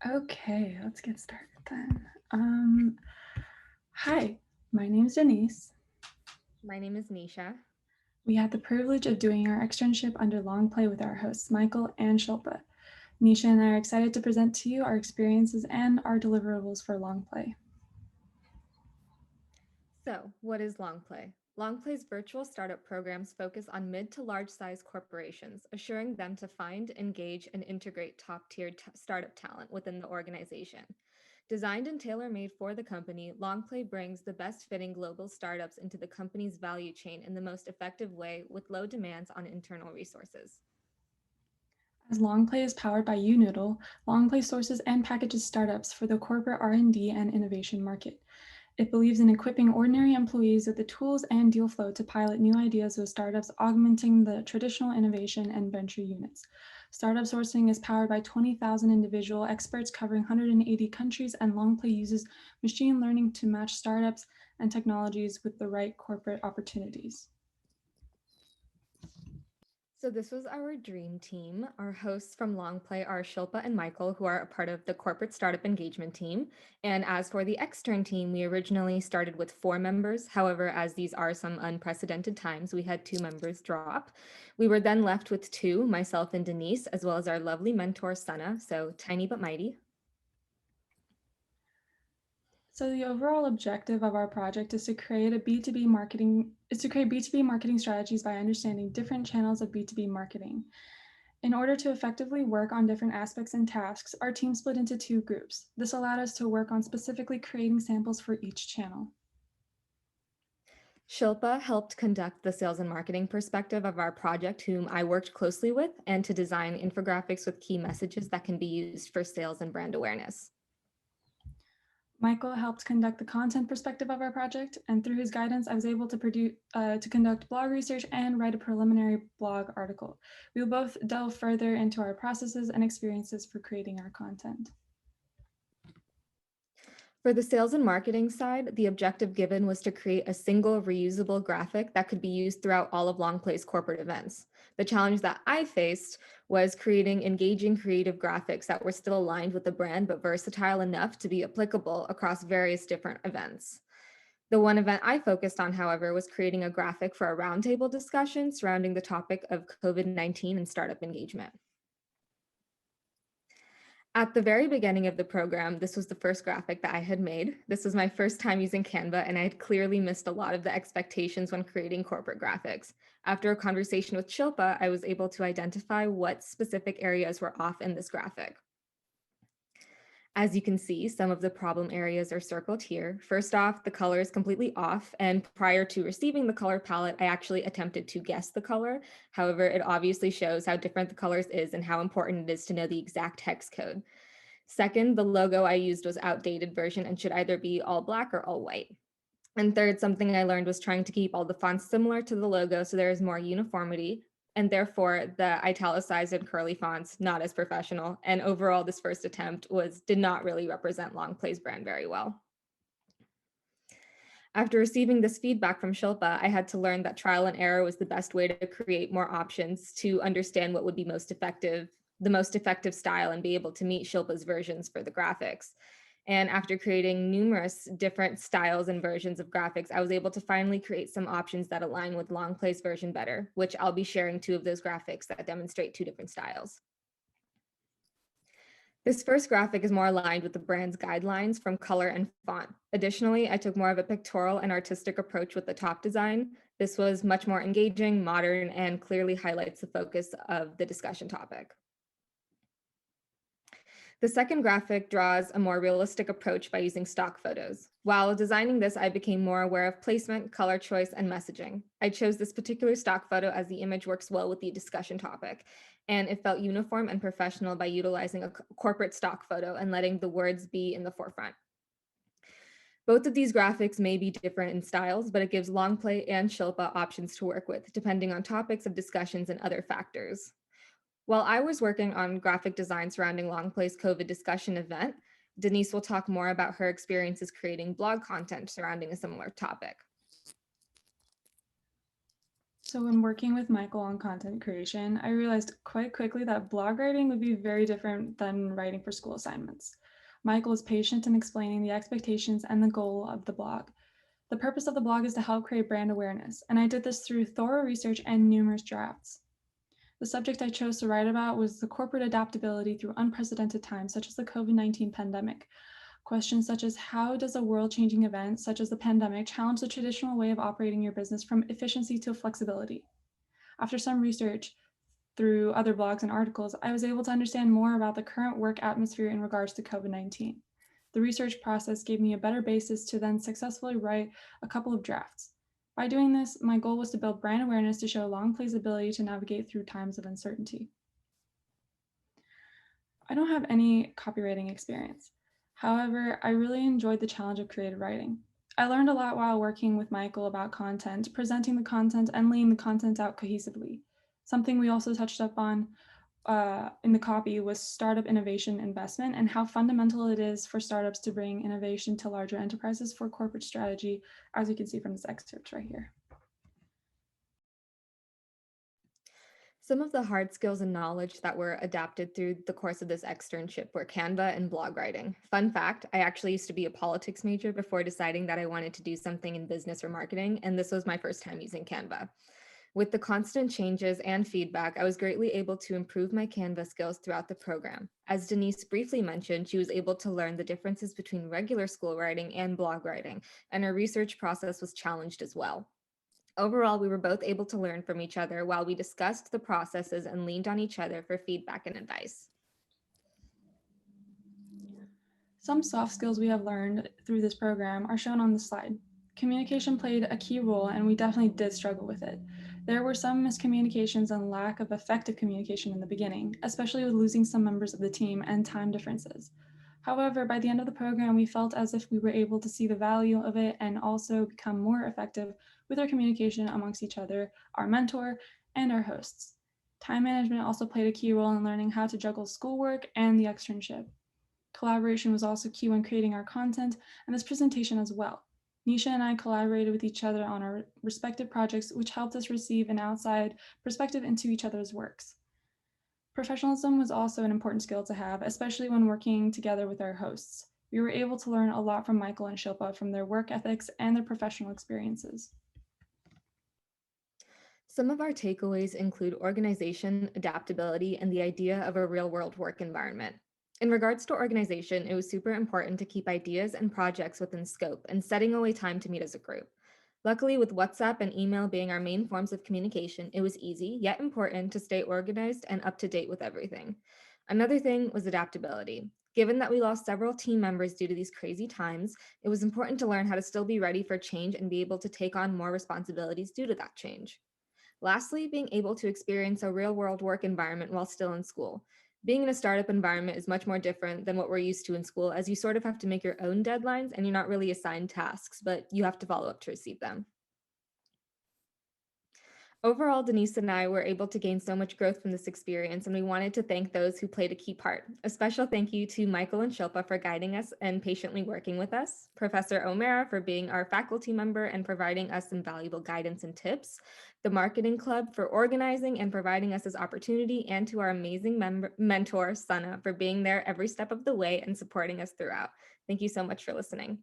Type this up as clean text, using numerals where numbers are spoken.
Okay, let's get started then. Hi, my name is Denise. My name is Nisha. We had the privilege of doing our externship under LongPlay with our hosts, Michael and Shilpa. Nisha and I are excited to present to you our experiences and our deliverables for LongPlay. So, what is LongPlay? LongPlay's virtual startup programs focus on mid to large size corporations, assuring them to find, engage, and integrate top tier startup talent within the organization. Designed and tailor made for the company, LongPlay brings the best fitting global startups into the company's value chain in the most effective way with low demands on internal resources. As LongPlay is powered by UNoodle, LongPlay sources and packages startups for the corporate R&D and innovation market. It believes in equipping ordinary employees with the tools and deal flow to pilot new ideas with startups, augmenting the traditional innovation and venture units. Startup sourcing is powered by 20,000 individual experts covering 180 countries, and LongPlay uses machine learning to match startups and technologies with the right corporate opportunities. So this was our dream team. Our hosts from LongPlay are Shilpa and Michael, who are a part of the corporate startup engagement team. And as for the extern team, we originally started with 4 members. However, as these are some unprecedented times, we had 2 members drop. We were then left with 2, myself and Denise, as well as our lovely mentor, Sana, so tiny but mighty. So the overall objective of our project is to create B2B marketing strategies by understanding different channels of B2B marketing. In order to effectively work on different aspects and tasks, our team split into 2 groups. This allowed us to work on specifically creating samples for each channel. Shilpa helped conduct the sales and marketing perspective of our project, whom I worked closely with, and to design infographics with key messages that can be used for sales and brand awareness. Michael helped conduct the content perspective of our project, and through his guidance, I was able to conduct blog research and write a preliminary blog article. We will both delve further into our processes and experiences for creating our content. For the sales and marketing side, the objective given was to create a single reusable graphic that could be used throughout all of LongPlay's corporate events. The challenge that I faced was creating engaging creative graphics that were still aligned with the brand but versatile enough to be applicable across various different events. The one event I focused on, however, was creating a graphic for a roundtable discussion surrounding the topic of COVID-19 and startup engagement. At the very beginning of the program, this was the first graphic that I had made. This was my first time using Canva, and I had clearly missed a lot of the expectations when creating corporate graphics. After a conversation with Shilpa, I was able to identify what specific areas were off in this graphic. As you can see, some of the problem areas are circled here. First off, the color is completely off, and prior to receiving the color palette, I actually attempted to guess the color. However, it obviously shows how different the colors is and how important it is to know the exact hex code. Second, the logo I used was outdated version and should either be all black or all white. And third, something I learned was trying to keep all the fonts similar to the logo so there is more uniformity, and therefore the italicized and curly fonts not as professional. And overall, this first attempt did not really represent LongPlay's brand very well. After receiving this feedback from Shilpa, I had to learn that trial and error was the best way to create more options to understand what would be the most effective style, and be able to meet Shilpa's versions for the graphics. And after creating numerous different styles and versions of graphics, I was able to finally create some options that align with LongPlay's version better, which I'll be sharing 2 of those graphics that demonstrate 2 different styles. This first graphic is more aligned with the brand's guidelines from color and font. Additionally, I took more of a pictorial and artistic approach with the top design. This was much more engaging, modern, and clearly highlights the focus of the discussion topic. The second graphic draws a more realistic approach by using stock photos. While designing this, I became more aware of placement, color choice, and messaging. I chose this particular stock photo as the image works well with the discussion topic, and it felt uniform and professional by utilizing a corporate stock photo and letting the words be in the forefront. Both of these graphics may be different in styles, but it gives LongPlay and Shilpa options to work with, depending on topics of discussions and other factors. While I was working on graphic design surrounding LongPlay's COVID discussion event, Denise will talk more about her experiences creating blog content surrounding a similar topic. So, when working with Michael on content creation, I realized quite quickly that blog writing would be very different than writing for school assignments. Michael is patient in explaining the expectations and the goal of the blog. The purpose of the blog is to help create brand awareness, and I did this through thorough research and numerous drafts. The subject I chose to write about was the corporate adaptability through unprecedented times, such as the COVID-19 pandemic. Questions such as how does a world changing event, such as the pandemic, challenge the traditional way of operating your business from efficiency to flexibility? After some research through other blogs and articles, I was able to understand more about the current work atmosphere in regards to COVID-19. The research process gave me a better basis to then successfully write a couple of drafts. By doing this, my goal was to build brand awareness to show LongPlay's ability to navigate through times of uncertainty. I don't have any copywriting experience. However, I really enjoyed the challenge of creative writing. I learned a lot while working with Michael about content, presenting the content, and laying the content out cohesively. Something we also touched up on in the copy was startup innovation investment and how fundamental it is for startups to bring innovation to larger enterprises for corporate strategy, as you can see from this excerpt right here. Some of the hard skills and knowledge that were adapted through the course of this externship were Canva and blog writing. Fun fact, I actually used to be a politics major before deciding that I wanted to do something in business or marketing, and this was my first time using Canva. With the constant changes and feedback, I was greatly able to improve my Canva skills throughout the program. As Denise briefly mentioned, she was able to learn the differences between regular school writing and blog writing, and her research process was challenged as well. Overall, we were both able to learn from each other while we discussed the processes and leaned on each other for feedback and advice. Some soft skills we have learned through this program are shown on the slide. Communication played a key role, and we definitely did struggle with it. There were some miscommunications and lack of effective communication in the beginning, especially with losing some members of the team and time differences. However, by the end of the program, we felt as if we were able to see the value of it and also become more effective with our communication amongst each other, our mentor, and our hosts. Time management also played a key role in learning how to juggle schoolwork and the externship. Collaboration was also key when creating our content and this presentation as well. Nisha and I collaborated with each other on our respective projects, which helped us receive an outside perspective into each other's works. Professionalism was also an important skill to have, especially when working together with our hosts. We were able to learn a lot from Michael and Shilpa from their work ethics and their professional experiences. Some of our takeaways include organization, adaptability, and the idea of a real world work environment. In regards to organization, it was super important to keep ideas and projects within scope and setting away time to meet as a group. Luckily, with WhatsApp and email being our main forms of communication, it was easy, yet important, to stay organized and up to date with everything. Another thing was adaptability. Given that we lost several team members due to these crazy times, it was important to learn how to still be ready for change and be able to take on more responsibilities due to that change. Lastly, being able to experience a real world work environment while still in school. Being in a startup environment is much more different than what we're used to in school, as you sort of have to make your own deadlines and you're not really assigned tasks, but you have to follow up to receive them. Overall, Denise and I were able to gain so much growth from this experience, and we wanted to thank those who played a key part. A special thank you to Michael and Shilpa for guiding us and patiently working with us, Professor O'Mara for being our faculty member and providing us some valuable guidance and tips, the Marketing Club for organizing and providing us this opportunity, and to our amazing mentor, Sana, for being there every step of the way and supporting us throughout. Thank you so much for listening.